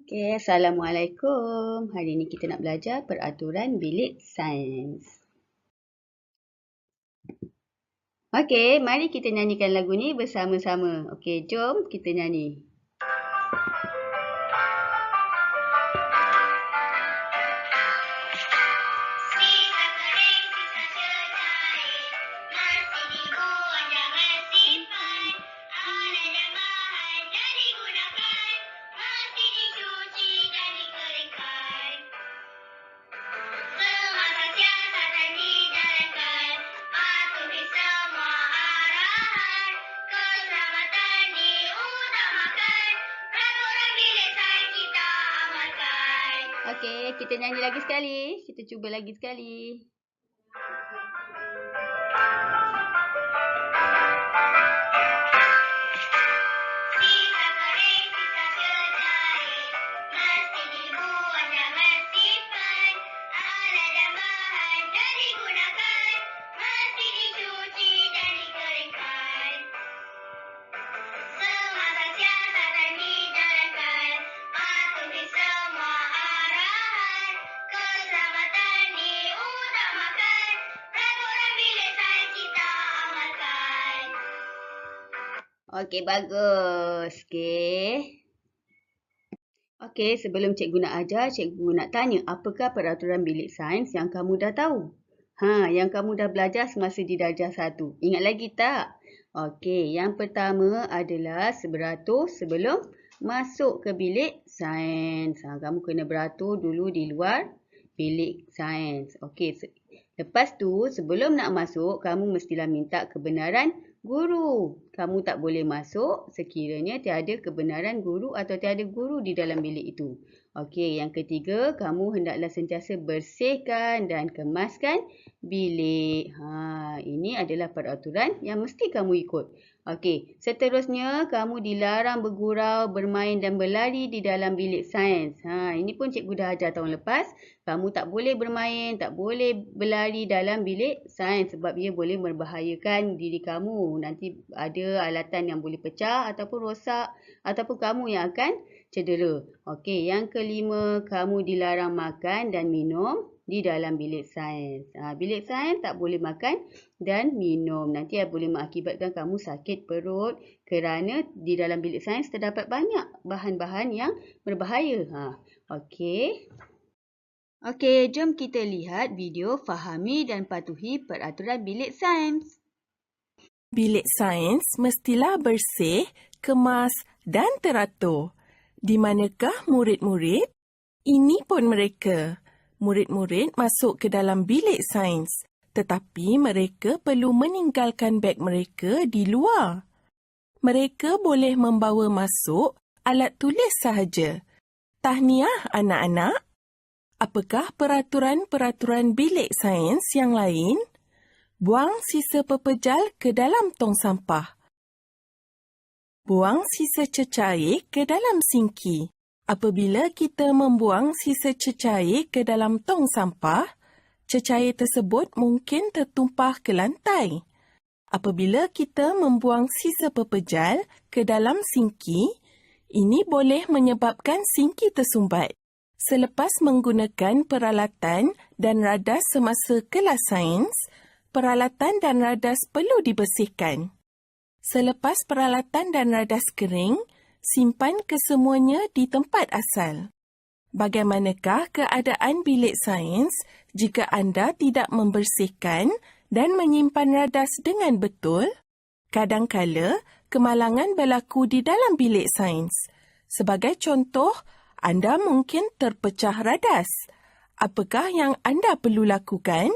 Okey, Assalamualaikum. Hari ini kita nak belajar peraturan bilik sains. Okey, mari kita nyanyikan lagu ni bersama-sama. Okey, jom kita nyanyi. Okey, kita nyanyi lagi sekali. Kita cuba lagi sekali. Okey, bagus. Okey, sebelum cikgu nak ajar, cikgu nak tanya, apakah peraturan bilik sains yang kamu dah tahu? Yang kamu dah belajar semasa di darjah 1. Ingat lagi tak? Okey, yang pertama adalah beratur sebelum masuk ke bilik sains. Kamu kena beratur dulu di luar bilik sains. Okey, lepas tu sebelum nak masuk, kamu mestilah minta kebenaran guru. Kamu tak boleh masuk sekiranya tiada kebenaran guru atau tiada guru di dalam bilik itu. Okey, yang ketiga, kamu hendaklah sentiasa bersihkan dan kemaskan bilik. Ini adalah peraturan yang mesti kamu ikut. Okey, seterusnya kamu dilarang bergurau, bermain dan berlari di dalam bilik sains. Ini pun cikgu dah ajar tahun lepas. Kamu tak boleh bermain, tak boleh berlari dalam bilik sains sebab ia boleh membahayakan diri kamu. Nanti ada alatan yang boleh pecah ataupun rosak ataupun kamu yang akan cedera. Okey, yang kelima, kamu dilarang makan dan minum di dalam bilik sains. Bilik sains tak boleh makan dan minum. Nanti boleh mengakibatkan kamu sakit perut kerana di dalam bilik sains terdapat banyak bahan-bahan yang berbahaya. Okey. Okey, jom kita lihat video fahami dan patuhi peraturan bilik sains. Bilik sains mestilah bersih, kemas dan teratur. Di manakah murid-murid? Ini pun mereka. Murid-murid masuk ke dalam bilik sains, tetapi mereka perlu meninggalkan beg mereka di luar. Mereka boleh membawa masuk alat tulis sahaja. Tahniah anak-anak. Apakah peraturan-peraturan bilik sains yang lain? Buang sisa pepejal ke dalam tong sampah. Buang sisa cecair ke dalam sinki. Apabila kita membuang sisa cecair ke dalam tong sampah, cecair tersebut mungkin tertumpah ke lantai. Apabila kita membuang sisa pepejal ke dalam sinki, ini boleh menyebabkan sinki tersumbat. Selepas menggunakan peralatan dan radas semasa kelas sains, peralatan dan radas perlu dibersihkan. Selepas peralatan dan radas kering, simpan kesemuanya di tempat asal. Bagaimanakah keadaan bilik sains jika anda tidak membersihkan dan menyimpan radas dengan betul? Kadangkala, kemalangan berlaku di dalam bilik sains. Sebagai contoh, anda mungkin terpecah radas. Apakah yang anda perlu lakukan?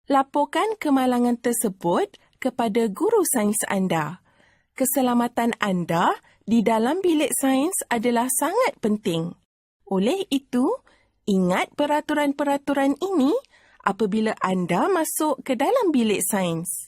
Laporkan kemalangan tersebut kepada guru sains anda. Keselamatan anda di dalam bilik sains adalah sangat penting. Oleh itu, ingat peraturan-peraturan ini apabila anda masuk ke dalam bilik sains.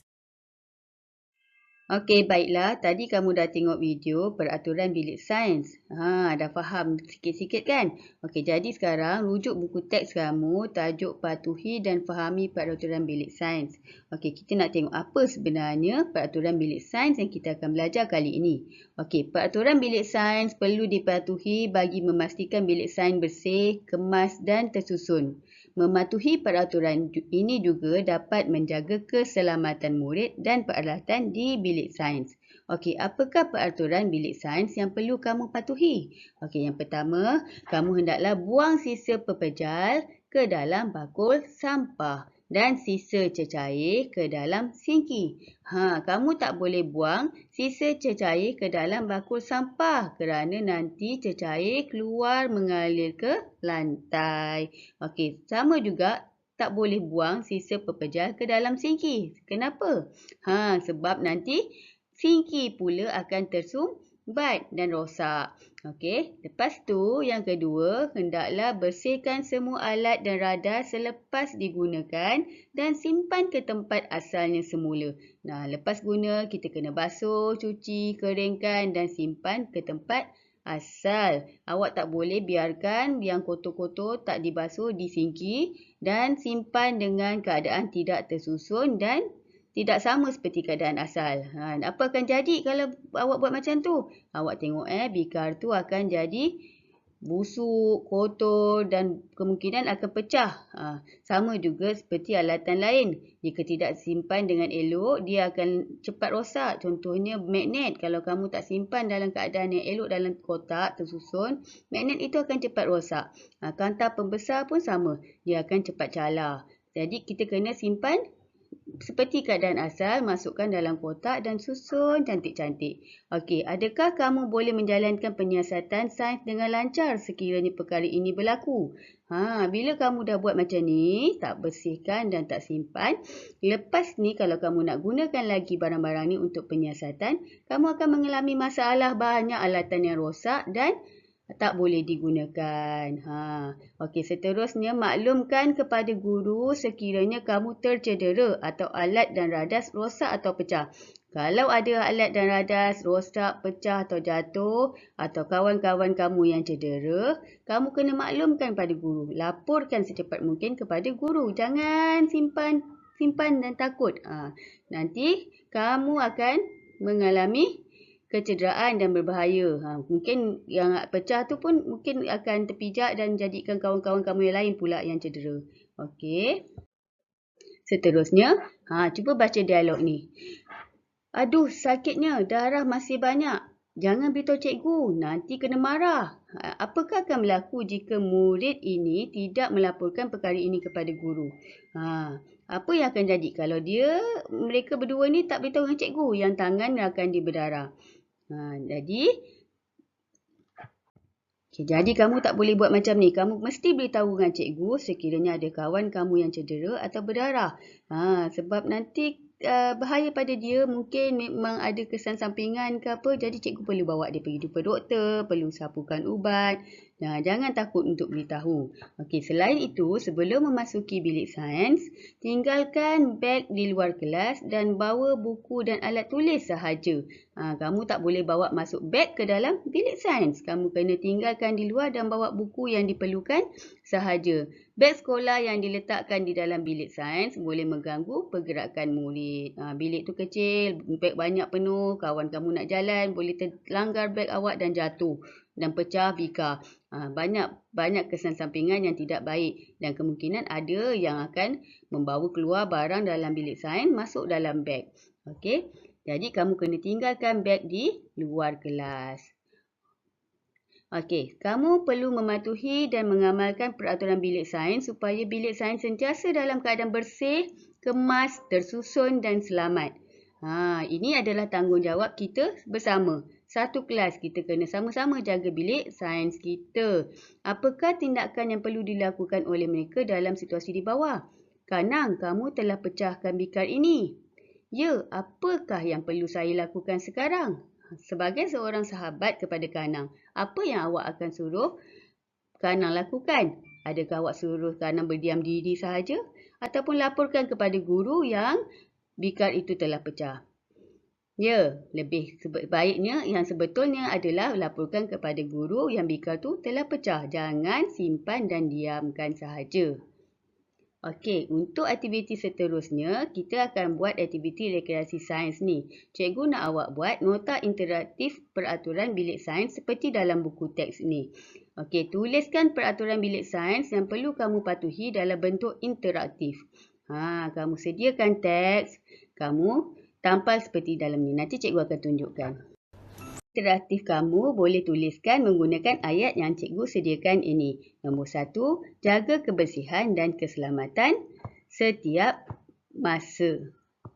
Okey, baiklah. Tadi kamu dah tengok video peraturan bilik sains. Dah faham sikit-sikit kan? Okey, jadi sekarang rujuk buku teks kamu, tajuk patuhi dan fahami peraturan bilik sains. Okey, kita nak tengok apa sebenarnya peraturan bilik sains yang kita akan belajar kali ini. Okey, peraturan bilik sains perlu dipatuhi bagi memastikan bilik sains bersih, kemas dan tersusun. Mematuhi peraturan ini juga dapat menjaga keselamatan murid dan peralatan di bilik sains. Okey, apakah peraturan bilik sains yang perlu kamu patuhi? Okey, yang pertama, kamu hendaklah buang sisa pepejal ke dalam bakul sampah dan sisa cecair ke dalam sinki. Kamu tak boleh buang sisa cecair ke dalam bakul sampah kerana nanti cecair keluar mengalir ke lantai. Okey, sama juga tak boleh buang sisa pepejal ke dalam sinki. Kenapa? Sebab nanti sinki pula akan tersumbat dan rosak. Okey, lepas tu yang kedua, hendaklah bersihkan semua alat dan radar selepas digunakan dan simpan ke tempat asalnya semula. Lepas guna, kita kena basuh, cuci, keringkan dan simpan ke tempat asal. Awak tak boleh biarkan yang kotor-kotor tak dibasuh di sinki dan simpan dengan keadaan tidak tersusun dan tidak sama seperti keadaan asal. Apa akan jadi kalau awak buat macam tu? Awak tengok bikar tu akan jadi busuk, kotor dan kemungkinan akan pecah. Sama juga seperti alatan lain. Jika tidak simpan dengan elok, dia akan cepat rosak. Contohnya magnet. Kalau kamu tak simpan dalam keadaan yang elok dalam kotak tersusun, magnet itu akan cepat rosak. Kaunter pembesar pun sama. Dia akan cepat calar. Jadi kita kena simpan seperti keadaan asal, masukkan dalam kotak dan susun cantik-cantik. Okey, adakah kamu boleh menjalankan penyiasatan sains dengan lancar sekiranya perkara ini berlaku? Bila kamu dah buat macam ni, tak bersihkan dan tak simpan, lepas ni kalau kamu nak gunakan lagi barang-barang ni untuk penyiasatan, kamu akan mengalami masalah banyak alatan yang rosak dan tak boleh digunakan. Okey, seterusnya maklumkan kepada guru sekiranya kamu tercedera atau alat dan radas rosak atau pecah. Kalau ada alat dan radas rosak, pecah atau jatuh atau kawan-kawan kamu yang cedera, kamu kena maklumkan pada guru. Laporkan secepat mungkin kepada guru. Jangan simpan dan takut. Nanti kamu akan mengalami kecederaan dan berbahaya. Mungkin yang pecah tu pun mungkin akan terpijak dan jadikan kawan-kawan kamu yang lain pula yang cedera. Okey. Seterusnya, cuba baca dialog ni. Aduh, sakitnya. Darah masih banyak. Jangan beritahu cikgu. Nanti kena marah. Apakah akan berlaku jika murid ini tidak melaporkan perkara ini kepada guru? Apa yang akan jadi kalau mereka berdua ni tak beritahu dengan cikgu yang tangan akan dia berdarah? Jadi kamu tak boleh buat macam ni. Kamu mesti beritahu dengan cikgu sekiranya ada kawan kamu yang cedera atau berdarah. Sebab nanti bahaya pada dia, mungkin memang ada kesan sampingan ke apa. Jadi cikgu perlu bawa dia pergi jumpa doktor, perlu sapukan ubat. Jangan takut untuk beritahu. Okey, selain itu, sebelum memasuki bilik sains, tinggalkan beg di luar kelas dan bawa buku dan alat tulis sahaja. Kamu tak boleh bawa masuk beg ke dalam bilik sains. Kamu kena tinggalkan di luar dan bawa buku yang diperlukan sahaja. Beg sekolah yang diletakkan di dalam bilik sains boleh mengganggu pergerakan murid. Bilik tu kecil, beg banyak penuh, kawan kamu nak jalan, boleh terlanggar beg awak dan jatuh dan pecah bikar. Banyak kesan sampingan yang tidak baik dan kemungkinan ada yang akan membawa keluar barang dalam bilik sains masuk dalam beg. Okey. Jadi kamu kena tinggalkan beg di luar kelas. Okey, kamu perlu mematuhi dan mengamalkan peraturan bilik sains supaya bilik sains sentiasa dalam keadaan bersih, kemas, tersusun dan selamat. Ini adalah tanggungjawab kita bersama. Satu kelas kita kena sama-sama jaga bilik sains kita. Apakah tindakan yang perlu dilakukan oleh mereka dalam situasi di bawah? Kanang, kamu telah pecahkan bikar ini. Ya, apakah yang perlu saya lakukan sekarang? Sebagai seorang sahabat kepada Kanang, apa yang awak akan suruh Kanang lakukan? Adakah awak suruh Kanang berdiam diri sahaja? Ataupun laporkan kepada guru yang bikar itu telah pecah? Ya, lebih baiknya yang sebetulnya adalah laporkan kepada guru yang bikal tu telah pecah. Jangan simpan dan diamkan sahaja. Okey, untuk aktiviti seterusnya, kita akan buat aktiviti rekreasi sains ni. Cikgu nak awak buat nota interaktif peraturan bilik sains seperti dalam buku teks ni. Okey, tuliskan peraturan bilik sains yang perlu kamu patuhi dalam bentuk interaktif. Kamu sediakan teks, kamu tampal seperti dalam ni. Nanti cikgu akan tunjukkan. Interaktif kamu boleh tuliskan menggunakan ayat yang cikgu sediakan ini. Nombor 1, jaga kebersihan dan keselamatan setiap masa.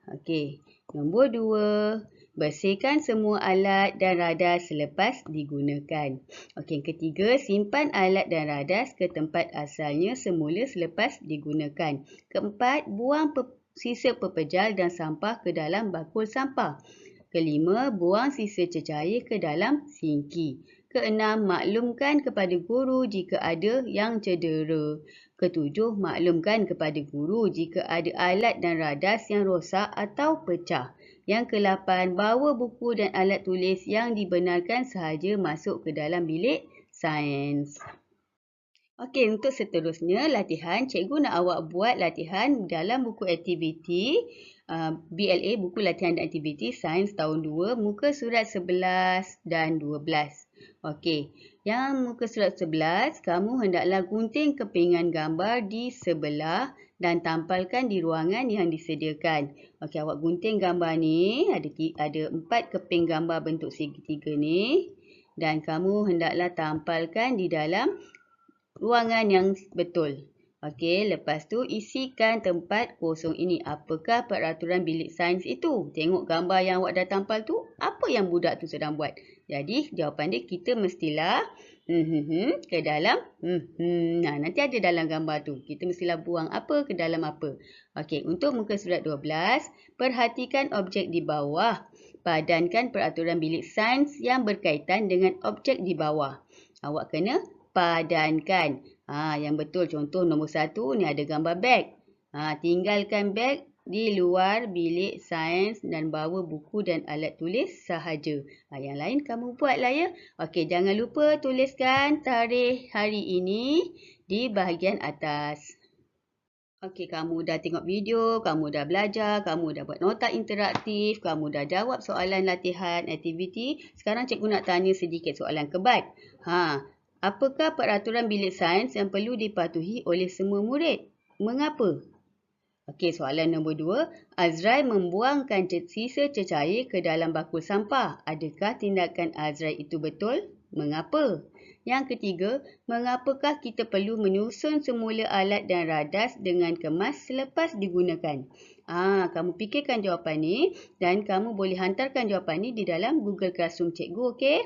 Okey. Nombor 2, bersihkan semua alat dan radar selepas digunakan. Okey, yang ketiga, simpan alat dan radar ke tempat asalnya semula selepas digunakan. Keempat, buang sisa pepejal dan sampah ke dalam bakul sampah. Kelima, buang sisa cecair ke dalam sinki. Keenam, maklumkan kepada guru jika ada yang cedera. Ketujuh, maklumkan kepada guru jika ada alat dan radas yang rosak atau pecah. Yang ke-8, bawa buku dan alat tulis yang dibenarkan sahaja masuk ke dalam bilik sains. Okey, untuk seterusnya latihan, cikgu nak awak buat latihan dalam buku aktiviti BLA, buku latihan dan aktiviti sains tahun 2, muka surat 11 dan 12. Okey, yang muka surat 11, kamu hendaklah gunting kepingan gambar di sebelah dan tampalkan di ruangan yang disediakan. Okey, awak gunting gambar ni, ada 4 keping gambar bentuk segitiga ni dan kamu hendaklah tampalkan di dalam ruangan yang betul. Okey, lepas tu isikan tempat kosong ini. Apakah peraturan bilik sains itu? Tengok gambar yang awak dah tampal tu, apa yang budak tu sedang buat? Jadi, jawapan dia kita mestilah ke dalam nanti ada dalam gambar tu. Kita mestilah buang apa ke dalam apa. Okey, untuk muka surat 12, perhatikan objek di bawah. Padankan peraturan bilik sains yang berkaitan dengan objek di bawah. Awak kena padankan. Yang betul, contoh nombor 1 ni ada gambar beg. Tinggalkan beg di luar bilik sains dan bawa buku dan alat tulis sahaja. Yang lain kamu buatlah ya. Okey, jangan lupa tuliskan tarikh hari ini di bahagian atas. Okey, kamu dah tengok video, kamu dah belajar, kamu dah buat nota interaktif, kamu dah jawab soalan latihan aktiviti. Sekarang cikgu nak tanya sedikit soalan kebat. Apakah peraturan bilik sains yang perlu dipatuhi oleh semua murid? Mengapa? Okey, soalan nombor 2. Azrai membuangkan sisa cecair ke dalam bakul sampah. Adakah tindakan Azrai itu betul? Mengapa? Yang ketiga, mengapakah kita perlu menyusun semula alat dan radas dengan kemas selepas digunakan? Kamu fikirkan jawapan ni dan kamu boleh hantarkan jawapan ni di dalam Google Classroom cikgu, okey?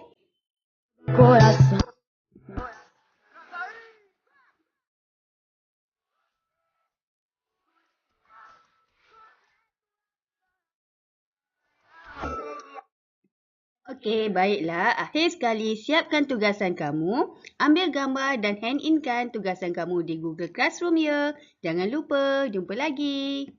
Okey, baiklah. Akhir sekali, siapkan tugasan kamu. Ambil gambar dan hand inkan tugasan kamu di Google Classroom ya. Jangan lupa, jumpa lagi.